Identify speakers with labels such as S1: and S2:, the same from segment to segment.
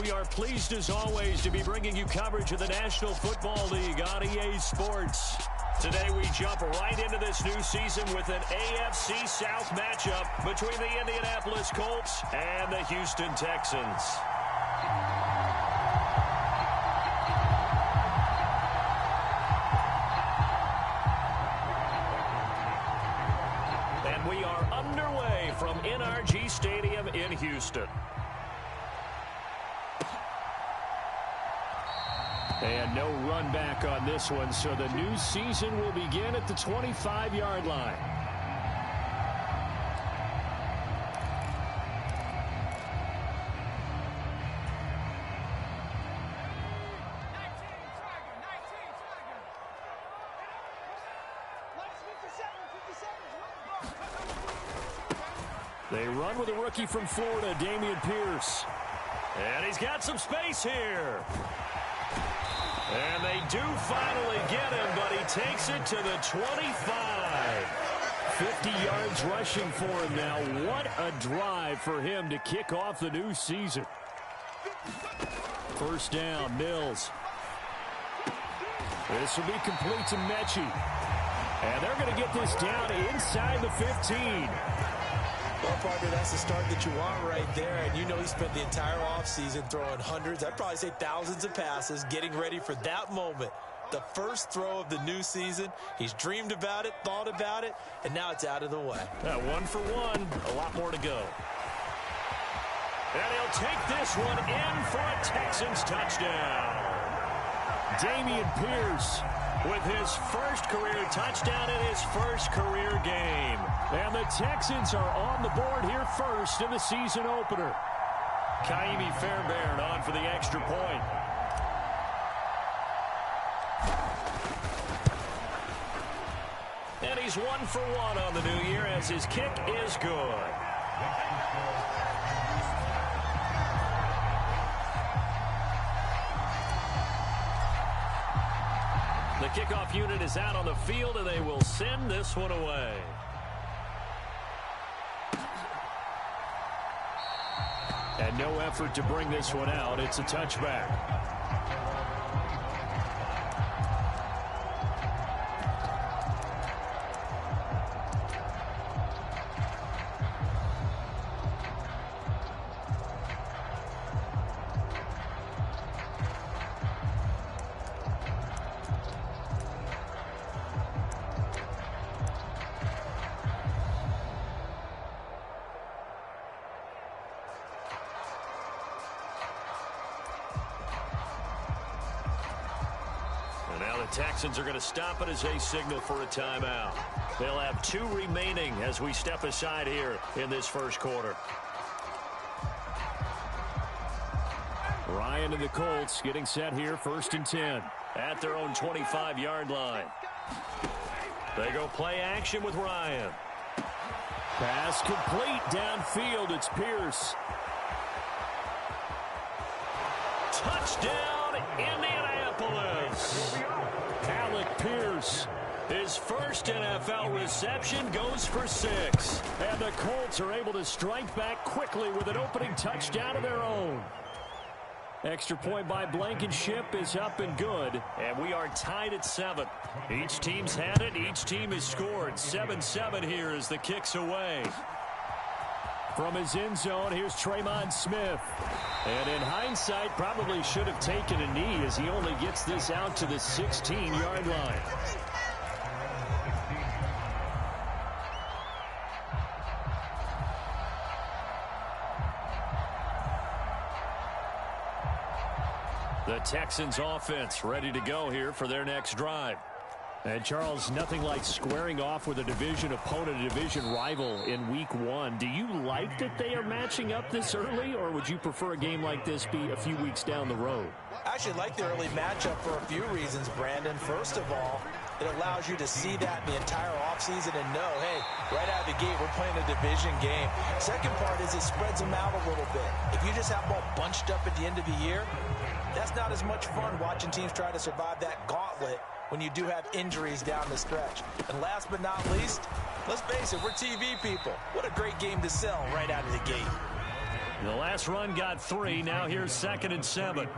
S1: We are pleased as always to be bringing you coverage of the National Football League on EA Sports. Today we jump right into this new season with an AFC South matchup between the Indianapolis Colts and the Houston Texans. And we are underway from NRG Stadium in Houston. And no run back on this one, so the new season will begin at the 25-yard line. They run with a rookie from Florida, Dameon Pierce. And he's got some space here. And they do finally get him, but he takes it to the 25. 50 yards rushing for him now. What a drive for him to kick off the new season. First down, Mills. This will be complete to Mechie. And they're going to get this down inside the 15.
S2: Well, partner, that's the start that you want right there. And you know he spent the entire offseason throwing hundreds, I'd probably say thousands of passes, getting ready for that moment. The first throw of the new season. He's dreamed about it, thought about it, and now it's out of the way.
S1: 1 for 1, a lot more to go. And he'll take this one in for a Texans touchdown. Dameon Pierce with his first career touchdown in his first career game. And the Texans are on the board here first in the season opener. Kaimi Fairbairn on for the extra point. And he's 1 for 1 on the new year as his kick is good. The kickoff unit is out on the field, and they will send this one away. And no effort to bring this one out. It's a touchback. Texans are going to stop it as they signal for a timeout. They'll have 2 remaining as we step aside here in this first quarter. Ryan and the Colts getting set here, 1st and 10 at their own 25-yard line. They go play action with Ryan. Pass complete downfield. It's Pierce. Touchdown, Indianapolis. Alec Pierce, his first NFL reception, goes for 6. And the Colts are able to strike back quickly with an opening touchdown of their own. Extra point by Blankenship is up and good. And we are tied at 7. Each team's had it. Each team has scored. 7-7 here as the kick's away. From his end zone, here's Tremon Smith. And in hindsight, probably should have taken a knee as he only gets this out to the 16-yard line. The Texans offense ready to go here for their next drive. And, Charles, nothing like squaring off with a division opponent, a division rival in Week 1. Do you like that they are matching up this early, or would you prefer a game like this be a few weeks down the road?
S2: I actually like the early matchup for a few reasons, Brandon. First of all, it allows you to see that the entire offseason and know, hey, right out of the gate, we're playing a division game. Second part is it spreads them out a little bit. If you just have them all bunched up at the end of the year, that's not as much fun watching teams try to survive that gauntlet when you do have injuries down the stretch. And last but not least, let's face it, we're TV people. What a great game to sell right out of the gate.
S1: The last run got 3. Now here's 2nd and 7.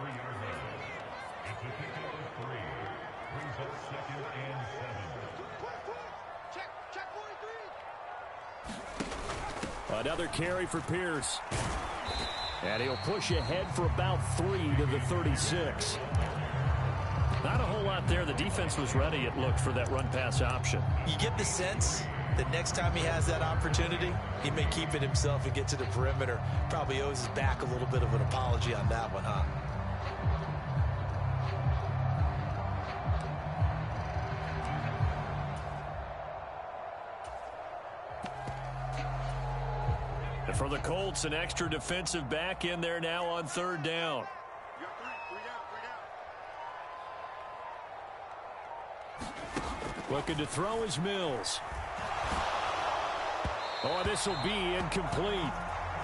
S1: Another carry for Pierce. And he'll push ahead for about 3 to the 36. Not a whole lot there. The defense was ready, it looked, for that run-pass option.
S2: You get the sense that next time he has that opportunity, he may keep it himself and get to the perimeter. Probably owes his back a little bit of an apology on that one, huh?
S1: And for the Colts, an extra defensive back in there now on 3rd down. Looking to throw is Mills. Oh, this will be incomplete.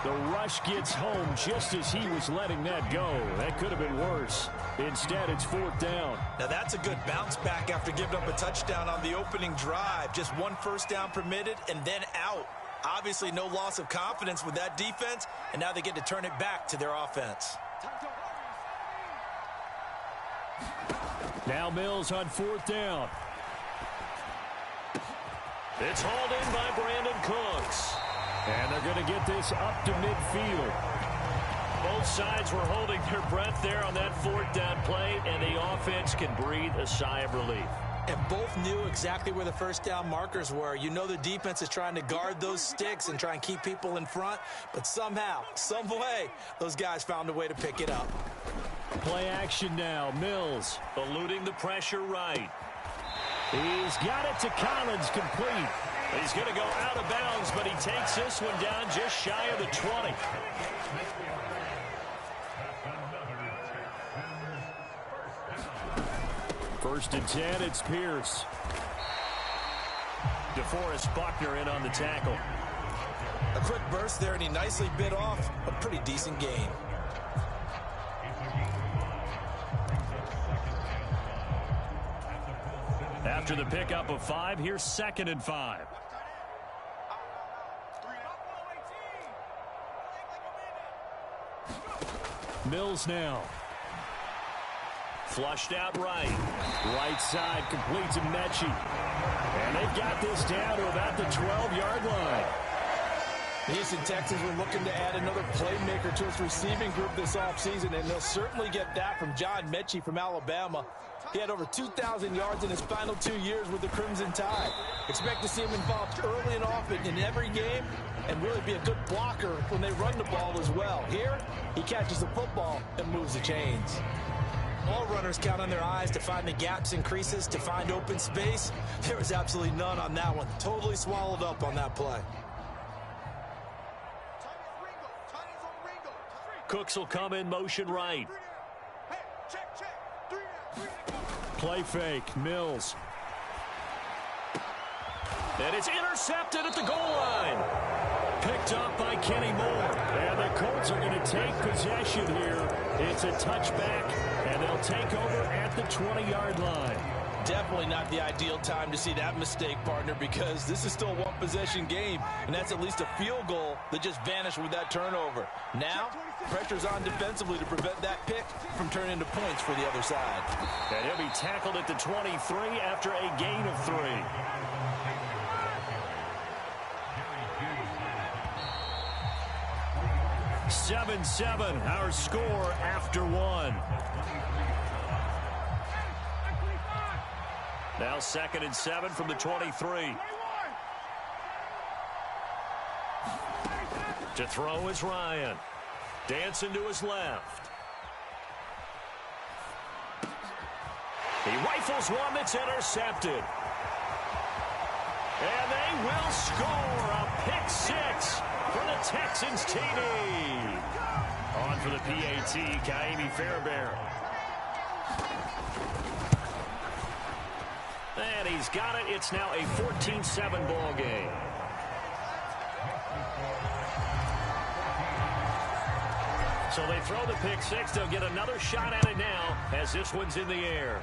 S1: The rush gets home just as he was letting that go. That could have been worse. Instead, it's 4th down.
S2: Now, that's a good bounce back after giving up a touchdown on the opening drive. Just 1 first down permitted and then out. Obviously, no loss of confidence with that defense, and now they get to turn it back to their offense.
S1: Now Mills on 4th down. It's hauled in by Brandon Cooks. And they're going to get this up to midfield. Both sides were holding their breath there on that 4th down play, and the offense can breathe a sigh of relief.
S2: And both knew exactly where the first down markers were. You know the defense is trying to guard those sticks and try and keep people in front, but somehow, some way, those guys found a way to pick it up.
S1: Play action now. Mills eluding the pressure right. He's got it to Collins, complete. He's going to go out of bounds, but he takes this one down just shy of the 20. First and 10, it's Pierce. DeForest Buckner in on the tackle.
S2: A quick burst there, and he nicely bit off a pretty decent gain.
S1: After the pickup of 5, here's 2nd and 5. Mills now. Flushed out right. Right side complete to Mechie. And they've got this down to about the 12-yard line.
S2: The Houston Texans were looking to add another playmaker to its receiving group this offseason, and they'll certainly get that from John Mechie from Alabama. He had over 2,000 yards in his final 2 years with the Crimson Tide. Expect to see him involved early and often in every game and really be a good blocker when they run the ball as well. Here, he catches the football and moves the chains. All runners count on their eyes to find the gaps and creases, to find open space. There was absolutely none on that one. Totally swallowed up on that play.
S1: Cooks will come in motion right. Play fake. Mills. And it's intercepted at the goal line. Picked up by Kenny Moore. And the Colts are going to take possession here. It's a touchback, and they'll take over at the 20-yard line.
S2: Definitely not the ideal time to see that mistake, partner, because this is still a one-possession game, and that's at least a field goal that just vanished with that turnover. Now, pressure's on defensively to prevent that pick from turning into points for the other side.
S1: And he'll be tackled at the 23 after a gain of 3. (7-7) our score after 1. Now 2nd and 7 from the 23. To throw is Ryan. Dancing to his left. He rifles one that's intercepted. And they will score a pick 6 for the Texans TD. On for the PAT, Kaimi Fairbairn. And he's got it. It's now a 14-7 ball game. So they throw the pick 6. They'll get another shot at it now as this one's in the air.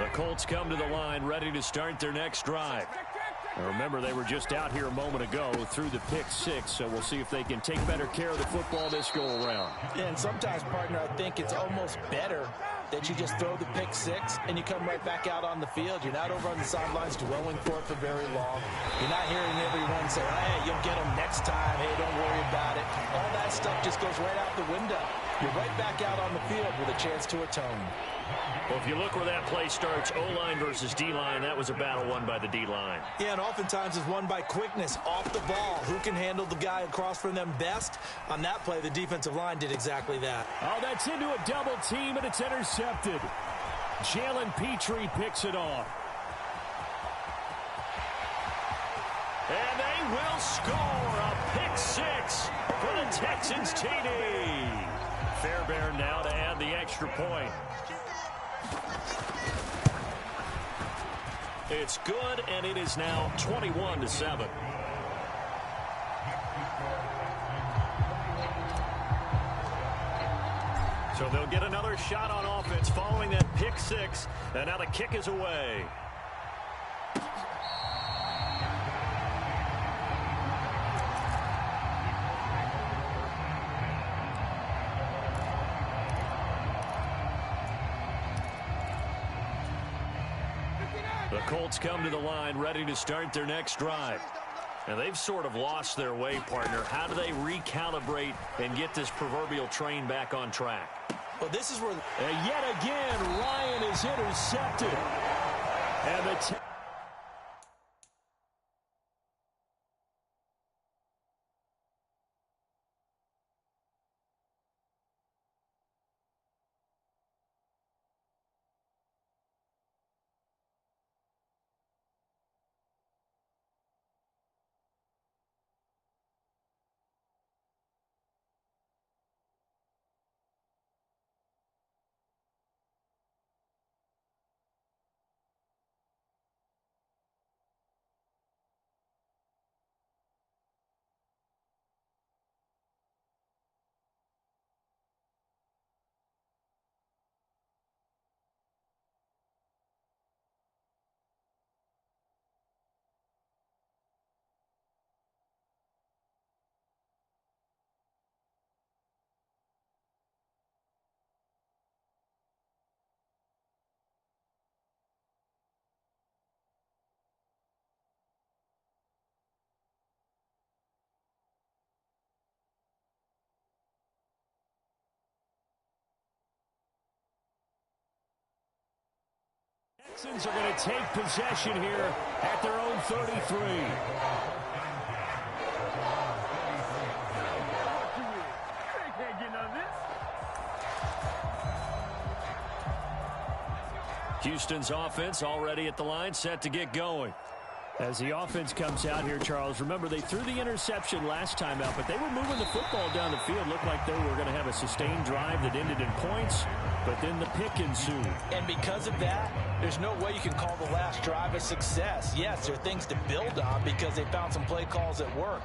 S1: The Colts come to the line, ready to start their next drive. Now remember, they were just out here a moment ago through the pick six, so we'll see if they can take better care of the football this go-around.
S2: Yeah, and sometimes, partner, I think it's almost better that you just throw the pick six and you come right back out on the field. You're not over on the sidelines dwelling for it for very long. You're not hearing everyone say, hey, you'll get them next time. Hey, don't worry about it. All that stuff just goes right out the window. You're right back out on the field with a chance to atone.
S1: Well, if you look where that play starts, O-line versus D-line, that was a battle won by the D-line.
S2: Yeah, and oftentimes it's won by quickness off the ball. Who can handle the guy across from them best? On that play, the defensive line did exactly that.
S1: Oh, that's into a double team, and it's intercepted. Jalen Petrie picks it off. And they will score a pick six for the Texans TD. Fairbairn now to add the extra point. It's good, and it is now 21-7. So they'll get another shot on offense following that pick six, and now the kick is away. The Colts come to the line ready to start their next drive. And they've sort of lost their way, partner. How do they recalibrate and get this proverbial train back on track?
S2: Well, this is where...
S1: And yet again, Ryan is intercepted. And the... Texans are going to take possession here at their own 33. Houston's offense already at the line, set to get going. As the offense comes out here, Charles, remember they threw the interception last time out, but they were moving the football down the field. Looked like they were going to have a sustained drive that ended in points, but then the pick ensued.
S2: And because of that, there's no way you can call the last drive a success. Yes, there are things to build on because they found some play calls that work.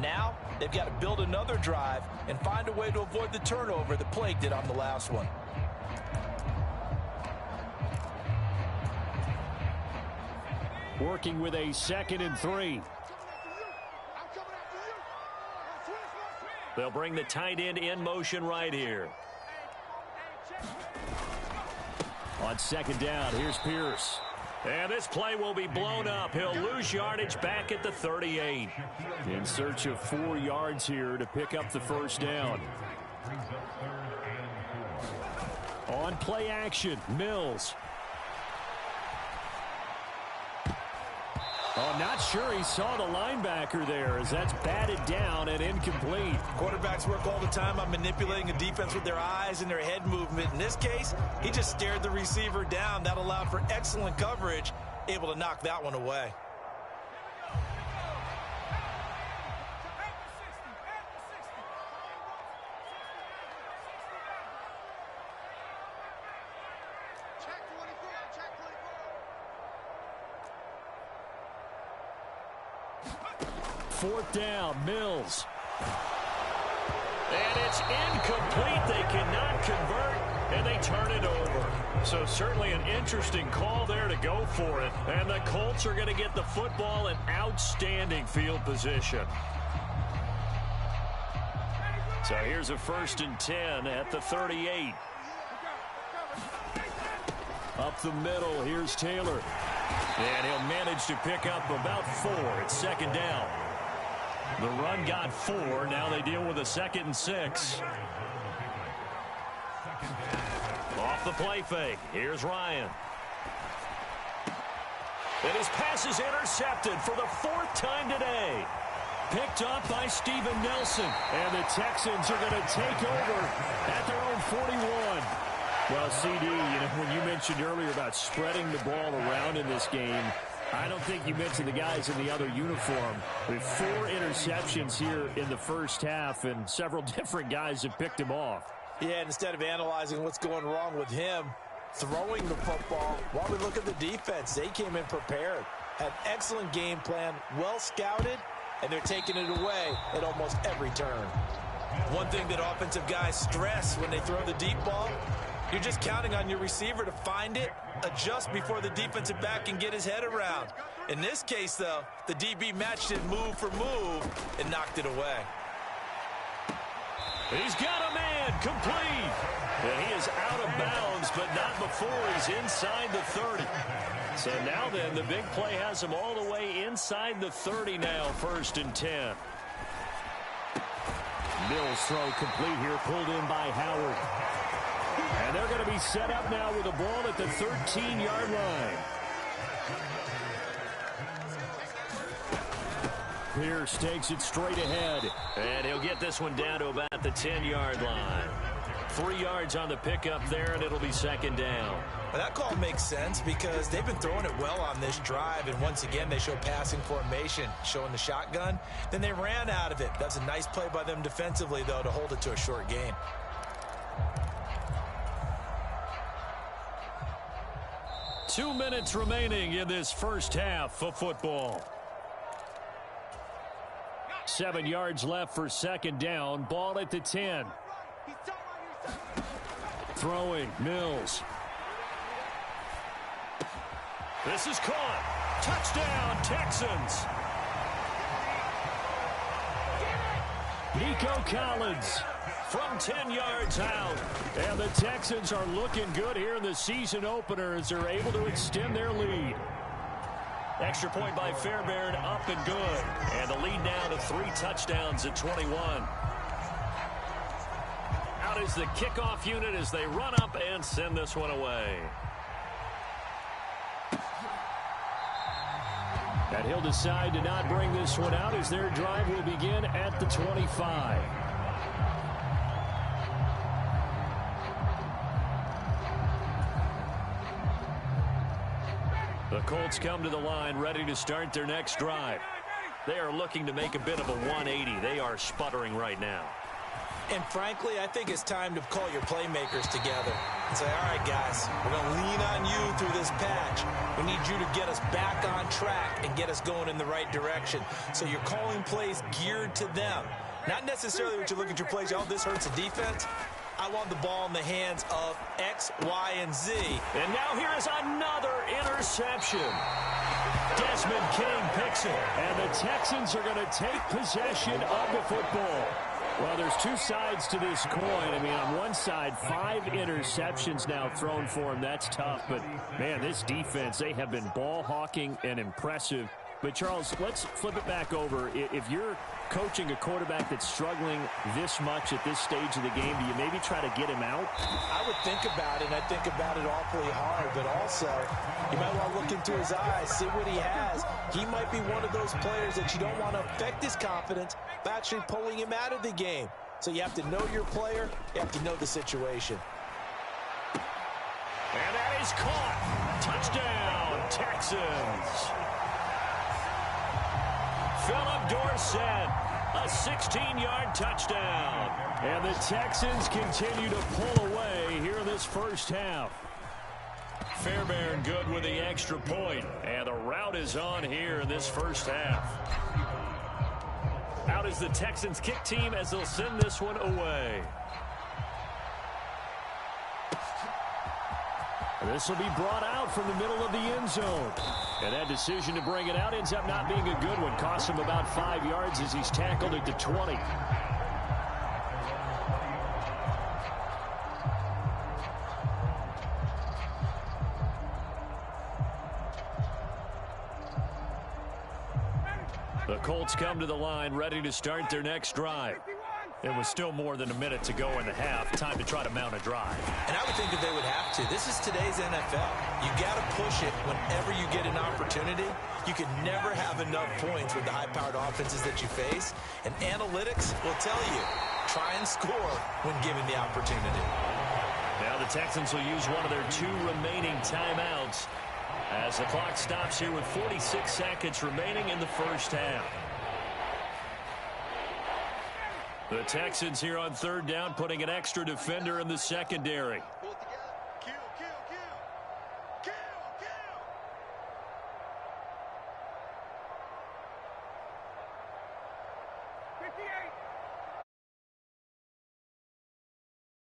S2: Now, they've got to build another drive and find a way to avoid the turnover the play did on the last one.
S1: Working with a 2nd and 3. They'll bring the tight end in motion right here. On 2nd down, here's Pierce. And this play will be blown up. He'll lose yardage back at the 38. In search of 4 yards here to pick up the first down. On play action, Mills. Oh, not sure he saw the linebacker there as that's batted down and incomplete.
S2: Quarterbacks work all the time on manipulating a defense with their eyes and their head movement. In this case, he just stared the receiver down. That allowed for excellent coverage, able to knock that one away.
S1: Fourth down, Mills. And it's incomplete. They cannot convert, and they turn it over. So certainly an interesting call there to go for it. And the Colts are going to get the football in outstanding field position. So here's a 1st and 10 at the 38. Up the middle, here's Taylor. And he'll manage to pick up about 4. It's 2nd down. The run got 4. Now they deal with a 2nd and 6. Off the play fake. Here's Ryan. And his pass is intercepted for the 4th time today. Picked up by Steven Nelson. And the Texans are going to take over at their own 41. Well, CD, when you mentioned earlier about spreading the ball around in this game, I don't think you mentioned the guys in the other uniform. With 4 interceptions here in the first half, and several different guys have picked him off.
S2: Yeah, instead of analyzing what's going wrong with him, throwing the football, while we look at the defense, they came in prepared. Had excellent game plan, well scouted, and they're taking it away at almost every turn. One thing that offensive guys stress when they throw the deep ball, you're just counting on your receiver to find it, adjust before the defensive back can get his head around. In this case, though, the DB matched it move for move and knocked it away.
S1: He's got a man, complete. And he is out of bounds, but not before he's inside the 30. So now then, the big play has him all the way inside the 30 now, 1st and 10. Mills throw complete here, pulled in by Howard. And they're going to be set up now with a ball at the 13-yard line. Pierce takes it straight ahead. And he'll get this one down to about the 10-yard line. 3 yards on the pickup there, and it'll be 2nd down.
S2: Well, that call makes sense because they've been throwing it well on this drive, and once again they show passing formation, showing the shotgun. Then they ran out of it. That's a nice play by them defensively, though, to hold it to a short gain.
S1: Two minutes remaining in this first half of football. 7 yards left for 2nd down. Ball at the 10. Throwing, Mills. This is caught. Touchdown, Texans. Nico Collins from 10 yards out. And the Texans are looking good here in the season opener as they're able to extend their lead. Extra point by Fairbairn, up and good. And the lead now to 3 touchdowns at 21. Out is the kickoff unit as they run up and send this one away. And he'll decide to not bring this one out as their drive will begin at the 25. The Colts come to the line ready to start their next drive. They are looking to make a bit of a 180. They are sputtering right now.
S2: And frankly, I think it's time to call your playmakers together and say, all right, guys, we're going to lean on you through this patch. We need you to get us back on track and get us going in the right direction. So you're calling plays geared to them. Not necessarily what you look at your plays, oh, this hurts the defense. I want the ball in the hands of X, Y, and Z.
S1: And now here is another interception. Desmond King picks it. And the Texans are going to take possession of the football. Well, there's 2 sides to this coin. I mean, on one side, 5 interceptions now thrown for him. That's tough. But, man, this defense, they have been ball hawking and impressive. But, Charles, let's flip it back over. If you're coaching a quarterback that's struggling this much at this stage of the game, do you maybe try to get him out?
S2: I would think about it, and I think about it awfully hard. But also, you might want to look into his eyes, see what he has. He might be one of those players that you don't want to affect his confidence by actually pulling him out of the game. So you have to know your player. You have to know the situation.
S1: And that is caught. Touchdown, Texans. Philip Dorsett, a 16-yard touchdown. And the Texans continue to pull away here in this first half. Fairbairn good with the extra point. And the route is on here in this first half. Out is the Texans kick team as they'll send this one away. This will be brought out from the middle of the end zone. And that decision to bring it out ends up not being a good one. Cost him about 5 yards as he's tackled at the 20. The Colts come to the line, ready to start their next drive. It was still more than a minute to go in the half. Time to try to mount a drive.
S2: And I would think that they would have to. This is today's NFL. You got to push it whenever you get an opportunity. You can never have enough points with the high-powered offenses that you face. And analytics will tell you, try and score when given the opportunity.
S1: Now the Texans will use one of their 2 remaining timeouts as the clock stops here with 46 seconds remaining in the first half. The Texans here on 3rd down, putting an extra defender in the secondary.